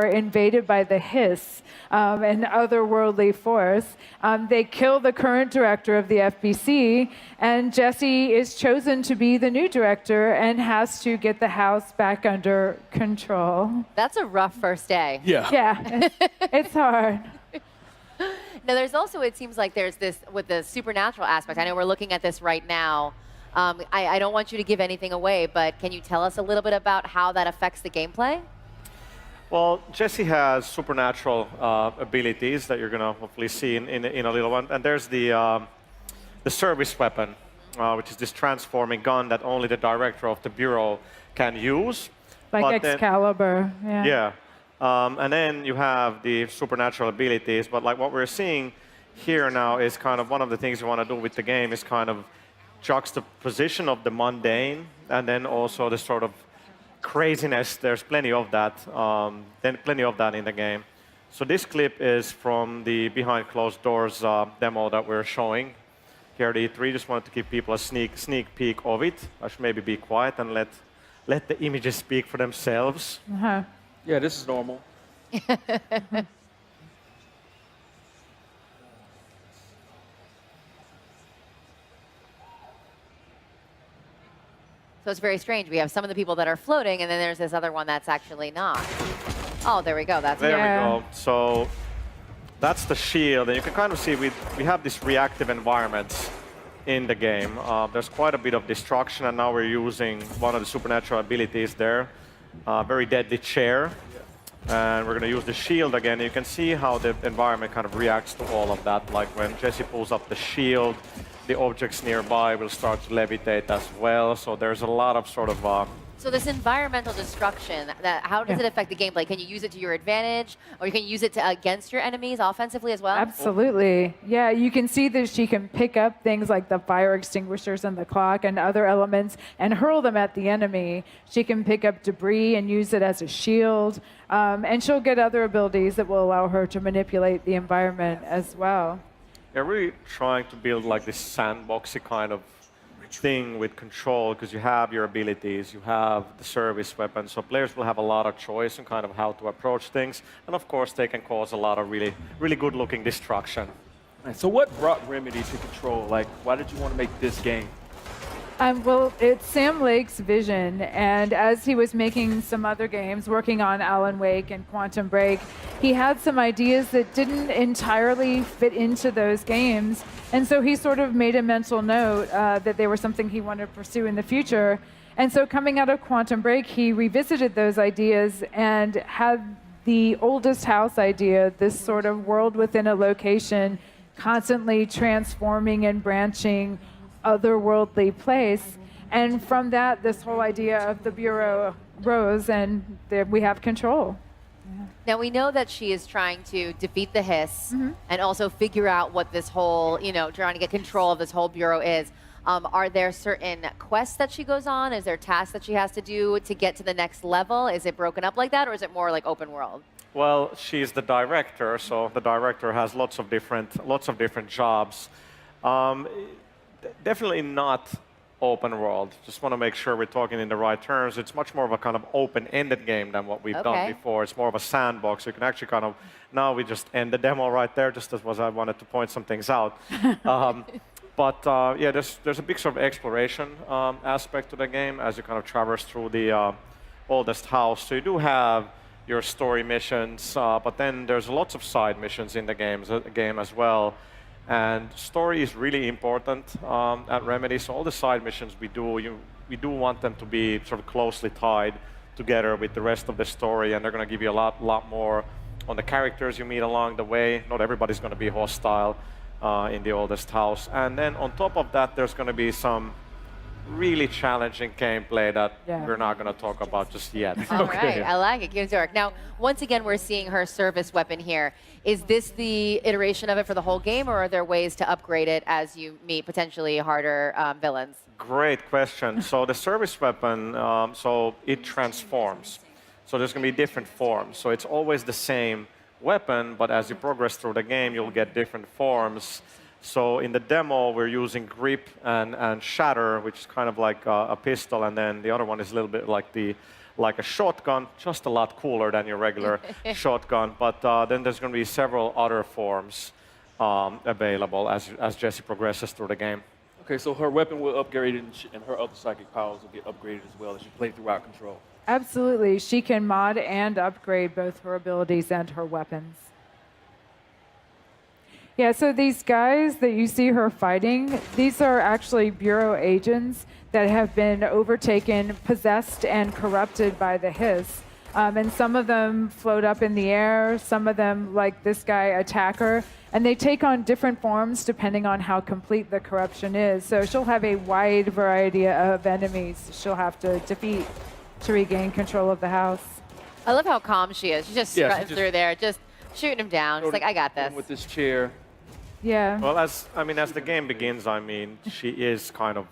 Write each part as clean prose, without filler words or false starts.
are invaded by the Hiss, an otherworldly force. They kill the current director of the FBC, and Jesse is chosen to be the new director and has to get the house back under control. That's a rough first day. Yeah. Yeah, it's hard. Now, there's also, it seems like there's this, with the supernatural aspect, I know we're looking at this right now. I don't want you to give anything away, but can you tell us a little bit about how that affects the gameplay? Well, Jesse has supernatural abilities that you're going to hopefully see in a little one. And there's the service weapon, which is this transforming gun that only the director of the Bureau can use. Like Excalibur, yeah. Yeah. And then you have the supernatural abilities. But like what we're seeing here now is kind of one of the things you want to do with the game is kind of juxtaposition of the mundane and then also the sort of craziness. There's plenty of that. Plenty of that in the game. So this clip is from the behind closed doors demo that we're showing here at E3. Just wanted to give people a sneak peek of it. I should maybe be quiet and let the images speak for themselves. Uh-huh. Yeah, this is normal. So it's very strange. We have some of the people that are floating, and then there's this other one that's actually not. Oh, there we go. That's There we go. So that's the shield. And you can kind of see we have these reactive environments in the game. There's quite a bit of destruction, and now we're using one of the supernatural abilities there. Very deadly chair. And we're going to use the shield again. You can see how the environment kind of reacts to all of that. Like when Jesse pulls up the shield, the objects nearby will start to levitate as well. So there's a lot of sort of... So this environmental destruction, how does it affect the gameplay? Can you use it to your advantage, or you can use it against your enemies offensively as well? Absolutely. Yeah, you can see that she can pick up things like the fire extinguishers and the clock and other elements and hurl them at the enemy. She can pick up debris and use it as a shield. And she'll get other abilities that will allow her to manipulate the environment as well. They're really trying to build like this sandboxy kind of thing with control, because you have your abilities, you have the service weapon, so players will have a lot of choice in kind of how to approach things, and of course they can cause a lot of really good looking destruction. And so what brought Remedy to Control? Like, why did you want to make this game? Well, it's Sam Lake's vision, and as he was making some other games, working on Alan Wake and Quantum Break, he had some ideas that didn't entirely fit into those games, and so he sort of made a mental note that they were something he wanted to pursue in the future. And so coming out of Quantum Break, he revisited those ideas and had the oldest house idea, this sort of world within a location, constantly transforming and branching, otherworldly place. And from that, this whole idea of the Bureau rose, and we have control. Yeah. Now, we know that she is trying to defeat the Hiss and also figure out what this whole, trying to get control of this whole Bureau is. Are there certain quests that she goes on? Is there tasks that she has to do to get to the next level? Is it broken up like that, or is it more like open world? Well, she's the director, so the director has lots of different jobs. Definitely not open world. Just want to make sure we're talking in the right terms. It's much more of a kind of open-ended game than what we've done before. It's more of a sandbox. You can actually kind of, now we just end the demo right there, just as I wanted to point some things out. Yeah, there's a big sort of exploration aspect to the game as you kind of traverse through the oldest house. So you do have your story missions, but then there's lots of side missions in the game as well. And story is really important at Remedy. So all the side missions we do want them to be sort of closely tied together with the rest of the story, and they're going to give you a lot more on the characters you meet along the way. Not everybody's going to be hostile in the oldest house. And then on top of that, there's going to be some really challenging gameplay that we're not going to talk about just yet. All right, I like it. Gives Eric. Now, once again, we're seeing her service weapon here. Is this the iteration of it for the whole game, or are there ways to upgrade it as you meet potentially harder villains? Great question. So the service weapon, so it transforms. So there's going to be different forms. So it's always the same weapon, but as you progress through the game, you'll get different forms. So in the demo, we're using grip and shatter, which is kind of like a pistol, and then the other one is a little bit like the like a shotgun, just a lot cooler than your regular shotgun. But then there's going to be several other forms available as Jessie progresses through the game. Okay, so her weapon will upgrade and her other psychic powers will get upgraded as well as you play throughout Control. Absolutely. She can mod and upgrade both her abilities and her weapons. Yeah, so these guys that you see her fighting, these are actually Bureau agents that have been overtaken, possessed, and corrupted by the hiss. And some of them float up in the air, some of them, like this guy, attack her, and they take on different forms depending on how complete the corruption is. So she'll have a wide variety of enemies she'll have to defeat to regain control of the house. I love how calm she is. She's just strutting through there, just shooting him down. She's like, I got this. With this chair. Yeah. Well, as the game begins, I mean, she is kind of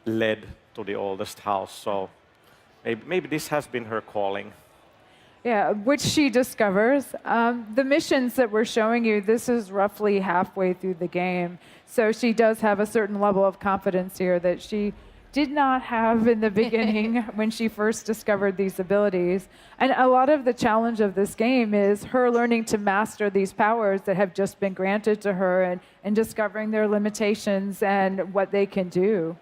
led to the oldest house, so maybe this has been her calling. Yeah, which she discovers. The missions that we're showing you, this is roughly halfway through the game. So she does have a certain level of confidence here that she did not have in the beginning when she first discovered these abilities. And a lot of the challenge of this game is her learning to master these powers that have just been granted to her and discovering their limitations and what they can do.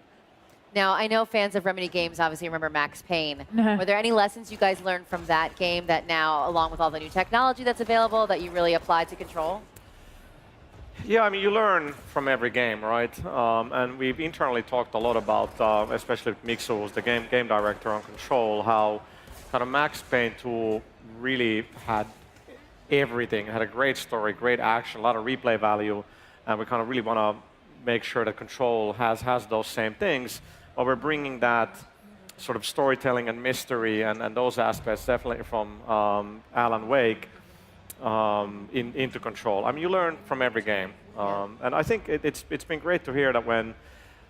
Now, I know fans of Remedy games obviously remember Max Payne. Were there any lessons you guys learned from that game that now, along with all the new technology that's available, that you really applied to Control? Yeah, I mean, you learn from every game, right? And we've internally talked a lot about, especially with Mixu, who's the game director on Control, how kind of Max Payne 2 really had everything. It had a great story, great action, a lot of replay value, and we kind of really want to make sure that Control has those same things. But we're bringing that sort of storytelling and mystery and those aspects definitely from Alan Wake into Control. I mean, you learn from every game. And I think it's been great to hear that when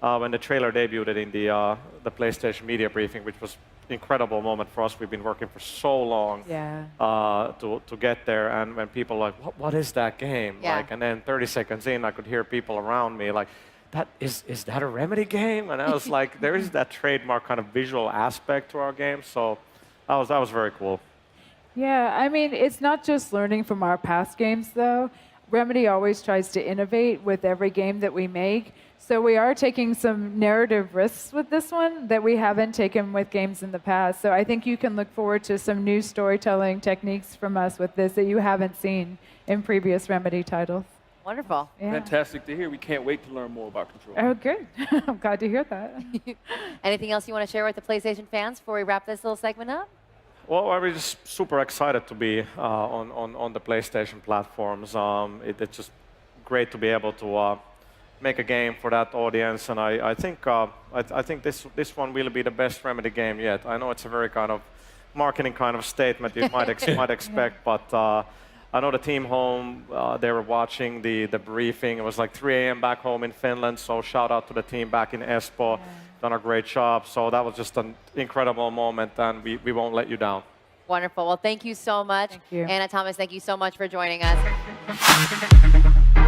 the trailer debuted in the PlayStation media briefing, which was an incredible moment for us. We've been working for so long to get there. And when people are like, what is that game? Yeah. Like, and then 30 seconds in, I could hear people around me like, is that a Remedy game? And I was like, there is that trademark kind of visual aspect to our game. So that was very cool. Yeah, I mean, it's not just learning from our past games, though. Remedy always tries to innovate with every game that we make. So we are taking some narrative risks with this one that we haven't taken with games in the past. So I think you can look forward to some new storytelling techniques from us with this that you haven't seen in previous Remedy titles. Wonderful. Yeah. Fantastic to hear. We can't wait to learn more about Control. Oh, good. I'm glad to hear that. Anything else you want to share with the PlayStation fans before we wrap this little segment up? Well, I'm just super excited to be on the PlayStation platforms. It's just great to be able to make a game for that audience, and I think this one will be the best Remedy game yet. I know it's a very kind of marketing kind of statement you might expect, but I know the team home, they were watching the briefing. It was like 3 a.m. back home in Finland, so shout out to the team back in Espoo. Yeah. Done a great job. So that was just an incredible moment, and we won't let you down. Wonderful. Well, thank you so much. Thank you. Anna Thomas, thank you so much for joining us.